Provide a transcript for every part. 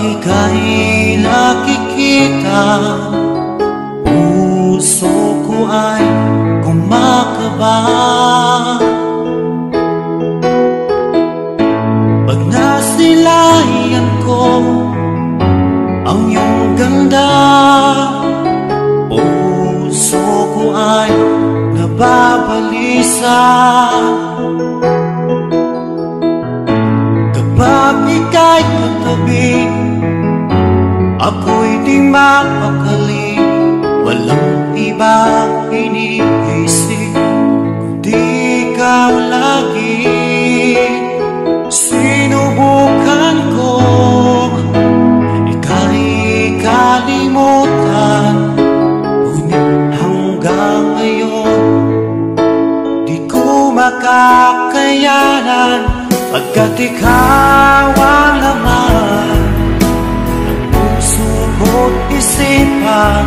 ika'y nakikita, puso ko ay kumakaba. Pag nasilayan ko ang iyong ganda, puso ko ay nababalisa. Kapag ika'y katabi, ako'y di mapakali. Walang ibang iniisip kundi ikaw lagi. Sinubukan ko ika'y kalimutan, ngunit hanggang ngayon di ko makakayanan. Pagkat ikaw ang laman ng puso ko't isipan,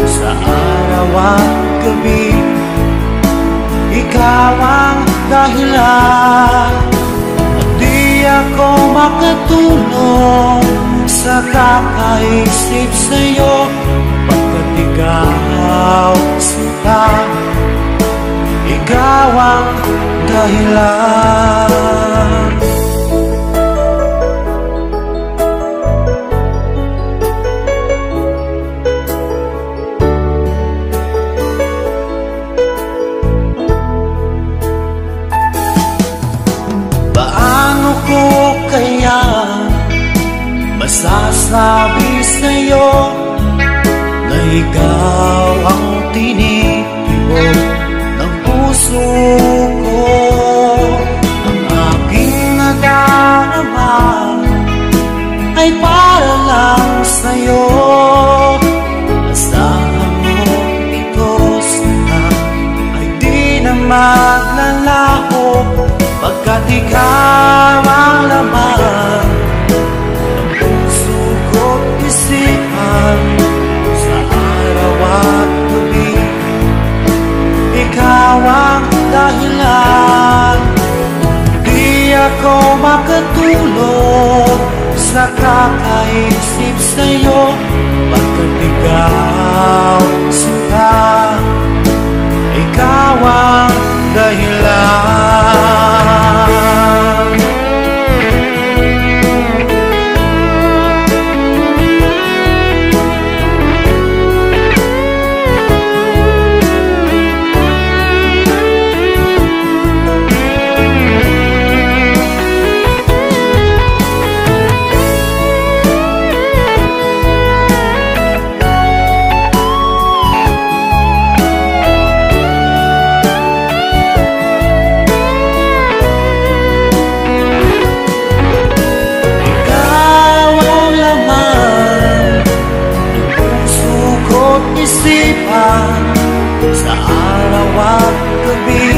sa araw at gabi ikaw ang dahilan. At di ako makatulog sa kakaisip sa'yo, pagkat ikaw sinta, ikaw ang dahilan. Paano ko kaya masasabi sa'yo na ikaw ang tinitibok ng puso ko? Ang aking nadarama ay para lang sa'yo. Asahan mo ito sana ay di na maglalaho, pagkat ikaw ang laman ng puso ko't isipan, sa araw at gabi ikaw ang dahilan. Di ako makatulog sa kakaisip sa'yo, pagkat ikaw sinta, ikaw ang dahilan. Sa araw at gabi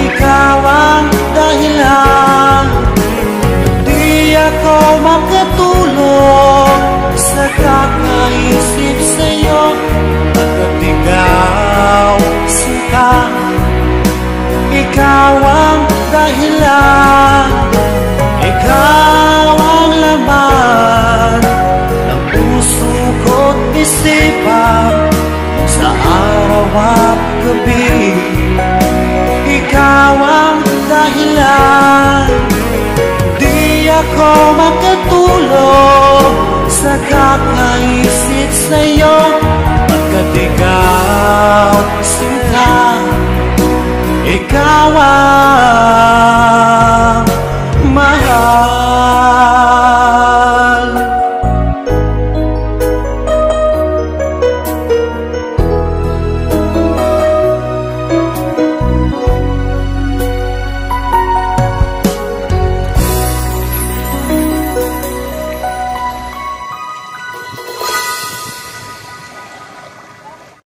ikaw ang dahilan. Di ako makatulog sa kakaisip sa'yo, pagkat ikaw sinta, ikaw ang dahilan. Ikaw ang laman ng puso ko't isipan, sa araw at gabi ikaw ang dahilan. Di ako makatulog sa kakaisip sa'yo, pagkat ikaw sinta, ikaw ang